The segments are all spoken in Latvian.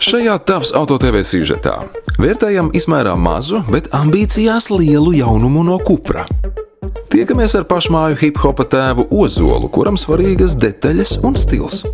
Šajā Tavs Auto TV sižetā vērtējam izmērā mazu, bet ambīcijās lielu jaunumu no Cupra. Tiekamies ar pašmāju hip-hopa tēvu Ozolu, kuram svarīgas detaļas un stils.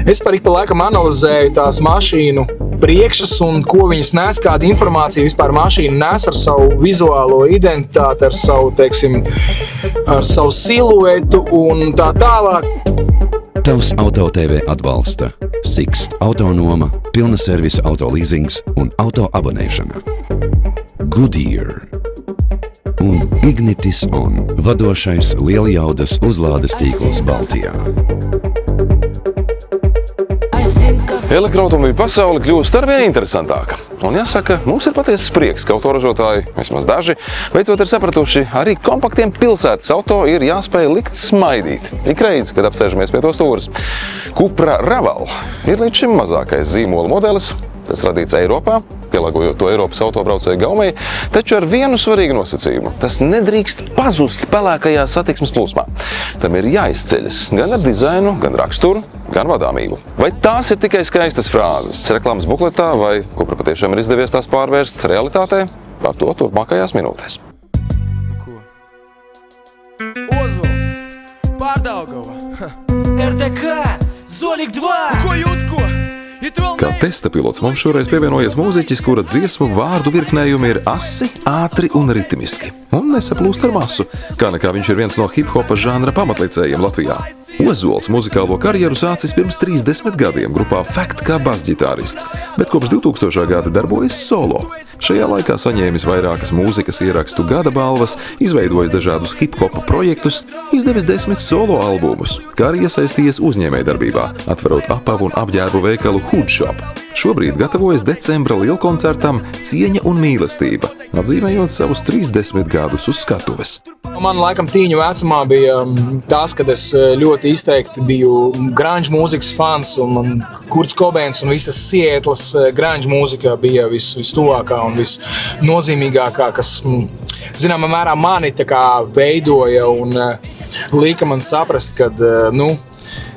Es par ik pa laikam analizēju tās mašīnu priekšas un ko viņas nes, kāda informācija vispār mašīna nes ar savu vizuālo identitāti, ar savu, teiksim, ar savu siluetu un tā tālāk. Tavs Auto TV atbalsta Sixt autonoma, pilna servisa auto leasings un auto abonēšana. Goodyear un Ignitis On, vadošais lieljaudas uzlādes tīkls Baltijā. Elektroautomobīļu pasaule kļūst arvien interesantāka. Un jāsaka, mums ir patiesas prieks, ka autoražotāji, vismaz daži, beidzot ir sapratuši, arī kompaktiem pilsētas auto ir jāspēj likt smaidīt. Ikreiz, kad apsēžamies pie to stūres. Cupra Raval ir līdz šim mazākais zīmola modelis. Tas radīts Eiropā, pielāgojot to Eiropas autobraucēju gaumei, taču ar vienu svarīgu nosacījumu. Tas nedrīkst pazust pelēkajā satiksmes plūsmā. Tam ir jāizceļas gan ar dizainu, gan raksturu, gan vadāmību. Vai tās ir tikai skaistas frāzes reklāmas bukletā, vai Cupra patiešām ir izdevies tās pārvērst realitātē? Par to turpmākajās minūtēs. Ozols, Pārdaugava, RTK, Zolik 2, ko jūt ko? Kā testa pilots mums šoreiz pievienojies mūziķis, kura dziesmu vārdu virknējumi ir asi, ātri un ritmiski. Un nesaplūst ar masu, kā nekā viņš ir viens no hip-hopa žanra pamatlicējiem Latvijā. Ozols muzikālo karjeru sācis pirms 30 gadiem grupā Fact kā basģitārists, bet kopš 2000. gada darbojas solo. Šajā laikā saņēmis vairākas mūzikas ierakstu gada balvas, izveidojis dažādus hip-hopa projektus, izdevis 10 solo albumus, kā arī iesaistījies uzņēmējdarbībā, atverot apavu un apģērbu veikalu Hood Shop. Šobrīd gatavojas decembra lielkoncertam Cieņa un mīlestība, atzīmējot savus 30 gadus uz skatuves. Man laikam tīņu vecumā bija tas, kad es ļoti izteikti biju grunge mūzikas fans, un man Kurts Cobains un visas Sietlas grunge mūzika bija vistuvākā un visnozīmīgākā, kas zināmā mērā mani tā kā veidoja un lika man saprast, kad,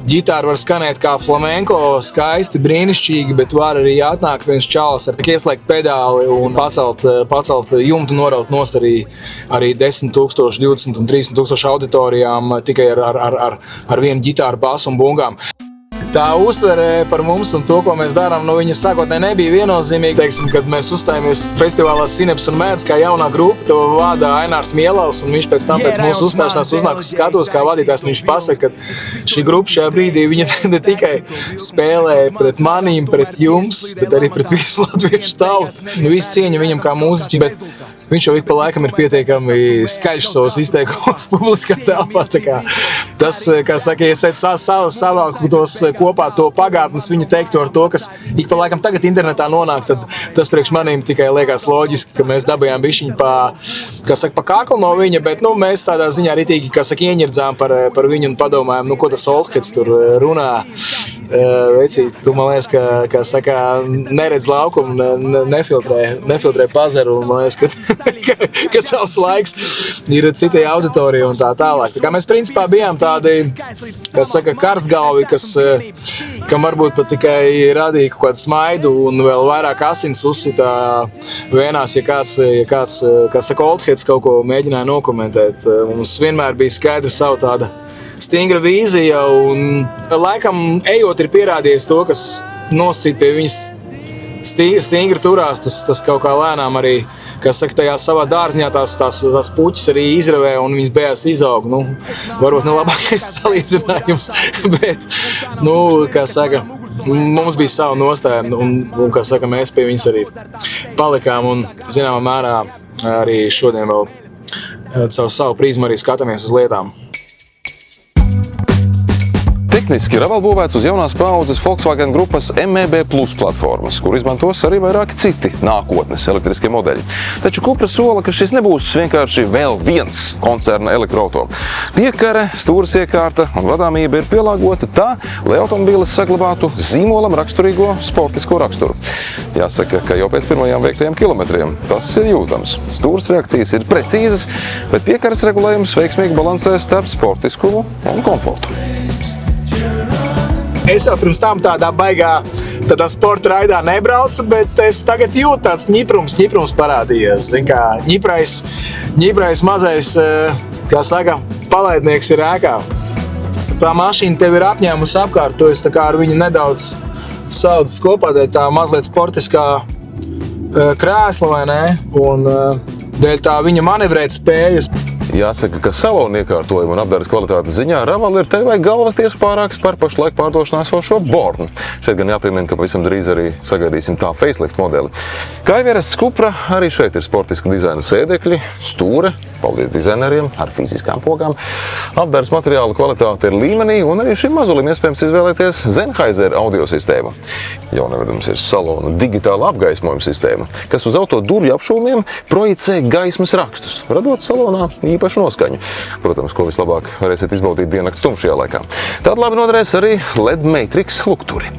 ģitāra var skanēt kā flamenko, skaisti, brīnišķīgi, bet var arī atnākt viens čalis ar ieslēgt pedāli un pacelt jumtu, noraut nost arī 10 000, 20 un 30 000 auditorijām tikai ar vienu ģitāru, basu un bungām. Tā uztvere par mums un to, ko mēs darām, viņa sākotnēji nebija viennozīmīga. Teiksim, kad mēs uzstājāmies festivālā Sineps un Mēdz kā jaunā grupa, to vada Ainārs Mielaus, un viņš pēc tam pēc mūsu uzstāšanās uznāk uz skatuves kā vadītājs, un viņš pasaka, ka šī grupa šajā brīdī viņa ne tikai spēlē pret manīm, pret jums, bet arī pret visu latviešu tautu. Visu cieņu viņam kā mūziķi, bet viņš jau ik pa laikam ir pietiekami skaļš savos izteikumos publiskā telpā. Tas, kā saka, ja es teicu, savalku tos kopā to pagātnes viņa teikto ar to, kas ik pa laikam tagad internetā nonāk, tad tas priekš manīm tikai liekas loģiski, ka mēs dabījām bišķiņu pa kaklu no viņa, bet mēs tādā ziņā ritīgi, ieņirdzām par viņu un padomājām, ko tas oldheads tur runā. Vecīt, tu man liekas, ka saka, neredz laukumu, nefiltrē pazaru, un man liekas, ka tavs laiks ir citai auditorijai un tā tālāk. Tā kā mēs principā bijām tādi, kas saka, karstgalvi, kam varbūt pat tikai radīja kaut kādu smaidu un vēl vairāk asins uzsita vēnās, ja kāds, kā saka, oldheads kaut ko mēģināja nokomentēt. Mums vienmēr bija skaidra savu tāda stingra vīzija, un laikam ejot ir pierādījies to, kas noscīt pie viņas stingri turās, tas kaut kā lēnām arī, kas saka, tajā savā dārziņā tās puķis arī izravē un viņas beigās izaug. Varbūt nelabākais salīdzinājums, bet, kā saka, mums bija sava nostāja, un kā saka, mēs pie viņas arī palikām, un zināmā mērā arī šodien vēl caur savu prizmu arī skatāmies uz lietām. Tehniski Raval būvēts uz jaunās paaudzes Volkswagen grupas MEB Plus platformas, kur izmantos arī vairāki citi nākotnes elektriskie modeļi. Taču Cupra sola, ka šis nebūs vienkārši vēl viens koncerna elektroauto. Piekare, stūres iekārta un vadāmība ir pielāgota tā, lai automobīlis saglabātu zīmolam raksturīgo sportisko raksturu. Jāsaka, ka jau pēc pirmajām veiktajiem kilometriem tas ir jūtams. Stūres reakcijas ir precīzas, bet piekares regulējums veiksmīgi balansē starp sportiskumu un komfortu. Es jau pirms tam tādā baigā tādā sporta raidā nebraucu, bet es tagad jūtu tāds ņiprums parādījies. Zin kā, ņiprais mazais, kā saka, palaidnieks ir ēkā. Tā mašīna tev ir apņēmusi apkārt, tu esi tā kā ar viņu nedaudz saudzes kopā, tā mazliet sportiskā krēsla, vai ne? Un dēļ tā viņa manevrēt spējas. Jāsaka, ka salonu iekārtojumu un apdares kvalitātes ziņā Raval ir tev vai galvas tieši pārāks par pašlaik pārdošanā esošo Bornu. Šeit gan jāpiemina, ka pavisam drīz arī sagaidīsim tā facelift modeli. Kā jau ierasts Cupra, arī šeit ir sportiska dizaina sēdekļi, stūre, paldies dizaineriem ar fiziskām pogām. Apdares materiālu kvalitāte ir līmenī un arī šim mazulim iespējams izvēlēties Sennheiser audio sistēmu. Jaunavedums ir salonu digitāla apgaismojuma sistēma, kas uz auto durvju apšūmiem projicē gaismas rakstus, radot salonā īpašu noskaņu. Protams, ko vislabāk varēsiet izbaudīt diennakts tumšajā laikā. Tad labi noderēs arī LED Matrix lukturi.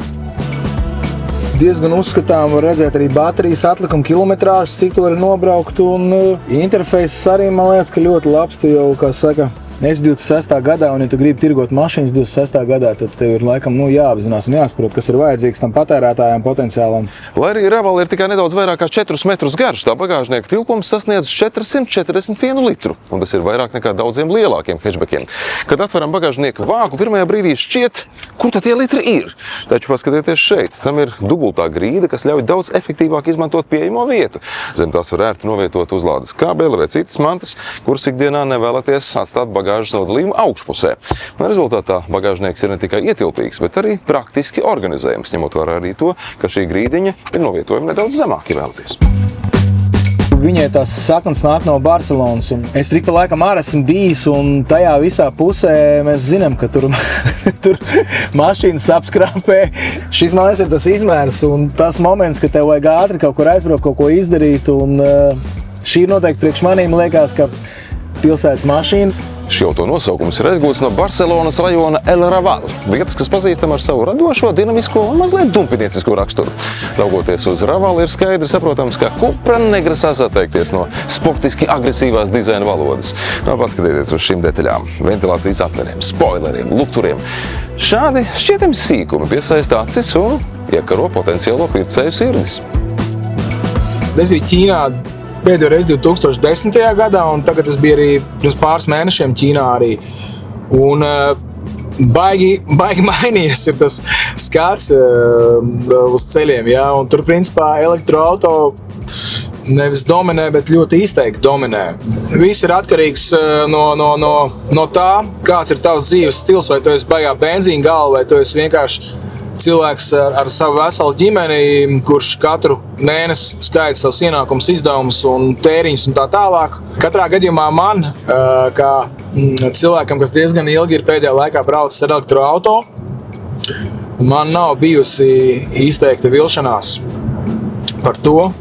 Diezgan uzskatām var redzēt arī baterijas atlikumu kilometrāžas, cik to var nobraukt, un interfeiss arī, man liekas, ka ļoti labs. Tu jau, kā saka, es 26. gadā, un ja tu gribi tirgot mašīnas 26. gadā, tad tev ir laikam jāapzinās un jāsaprot, kas ir vajadzīgs tam patērētājam potenciālam. Lai arī Raval ir tikai nedaudz vairāk kā 4 metrus garš, tā bagāžnieka tilpums sasniedz 441 litru, un tas ir vairāk nekā daudziem lielākiem hatchbackiem. Kad atveram bagāžnieka vāku, pirmajā brīdī šķiet, kur tad tie litri ir. Taču paskatieties šeit, tam ir dubultā grīda, kas ļauj daudz efektīvāk izmantot pieejamo vietu. Zem tās var ērti novietot uzlādes kābeli vai citas mantas, kuras ikdienā nevēlaties atstāt bagāžas nodalījuma augšpusē. Un rezultātā bagāžnieks ir ne tikai ietilpīgs, bet arī praktiski organizējams, ņemot vērā arī to, ka šī grīdiņa ir novietojama nedaudz zemāk, ja vēlaties. Viņai tās saknes nāk no Barcelonas, un es tik pa laikam ārā esmu bijis, un tajā visā pusē mēs zinām, ka tur mašīnas apskrāpē. Šis, man liekas, ir tas izmērs un tas moments, ka tev vajag ātri kaut kur aizbraukt, kaut ko izdarīt, un šī ir noteikti priekš manīm liekas, ka pilsētas mašīna. Šī auto nosaukums ir aizgūts no Barcelonas rajona El Raval, vietas, kas pazīstama ar savu radošo, dinamisko un mazliet dumpiniecisko raksturu. Raugoties uz Raval, ir skaidri saprotams, ka Cupra negrasās atteikties no sportiski agresīvās dizaina valodas. Paskatieties uz šīm detaļām, ventilācijas atveriem, spoileriem, lukturiem. Šādi šķietami sīkumi piesaista acis un iekaro potenciālo pircēju sirdis. Es biju Ķīnā pēdējo reizi 2010. gadā, un tagad es biju arī pirms pāris mēnešiem Ķīnā arī. Un baigi mainījies ir tas skats uz ceļiem, jā, un tur principā elektroauto nevis dominē, bet ļoti izteikti dominē. Viss ir atkarīgs no tā, kāds ir tavs dzīves stils, vai tu esi baigā benzīna galva, vai tu esi vienkārši cilvēks ar savu veselu ģimeni, kurš katru mēnesi skaita savus ienākumus, izdevumus un tēriņus un tā tālāk. Katrā gadījumā man, kā cilvēkam, kas diezgan ilgi ir pēdējā laikā braucis ar elektroauto, man nav bijusi izteikta vilšanās par to.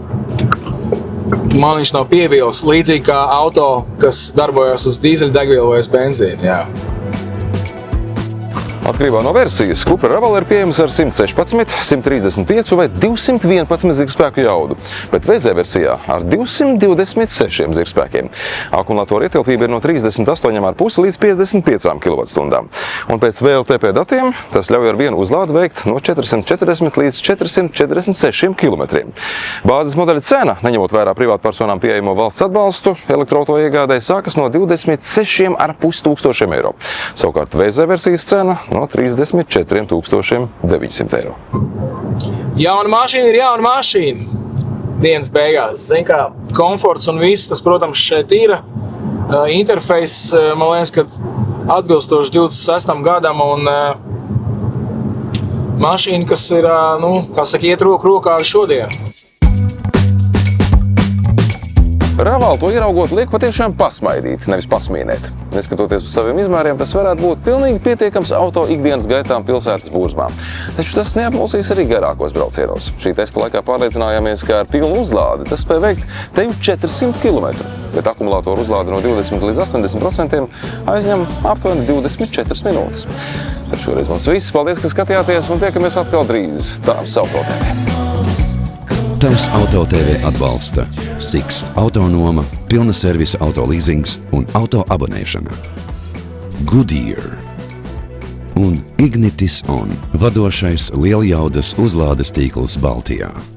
Man viņš nav pievils, līdzīgi kā auto, kas darbojas uz dīzeļdegvielu vai uz benzīnu. Jā. Atkarībā no versijas, Cupra Raval ir pieejams ar 116, 135 vai 211 zirgspēku jaudu, bet VZ versijā ar 226 zirgspēkiem. Akumulātora ietilpība ir no 38,5 līdz 55 kWh. Un pēc VLTP datiem tas ļauj ar vienu uzlādi veikt no 440 līdz 446 km. Bāzes modeļa cena, neņemot vērā privātpersonām pieejamo valsts atbalstu, elektroauto iegādē sākas no 26,5 tūkstošiem €. Savukārt VZ versijas cena no 34 900 €. Jauna mašīna ir jauna mašīna. Dienas beigās. Zin kā, komforts un viss, tas, protams, šeit ir. Interfeiss, man liekas, ka atbilstoši 26. gadam un mašīna, kas ir, kā saka, iet roku rokā ar šodien. Raval to ieraugot liek patiešām pasmaidīt, nevis pasmīnēt. Neskatoties uz saviem izmēriem, tas varētu būt pilnīgi pietiekams auto ikdienas gaitām pilsētas burzmā. Taču tas neapmulsīs arī garākos braucienos. Šī testa laikā pārliecinājāmies, ka ar pilnu uzlādi tas spēj veikt teju 400 km, bet akumulātoru uzlādi no 20 līdz 80% aizņem aptuveni 24 minūtes. Tad šoreiz mums viss. Paldies, ka skatījāties un tiekamies atkal drīz. Tavs Auto TV. Tavs Auto TV atbalsta Sixt autonoma, pilna servisa auto leasings un auto abonēšana. Goodyear un Ignitis On, vadošais lieljaudas uzlādes tīkls Baltijā.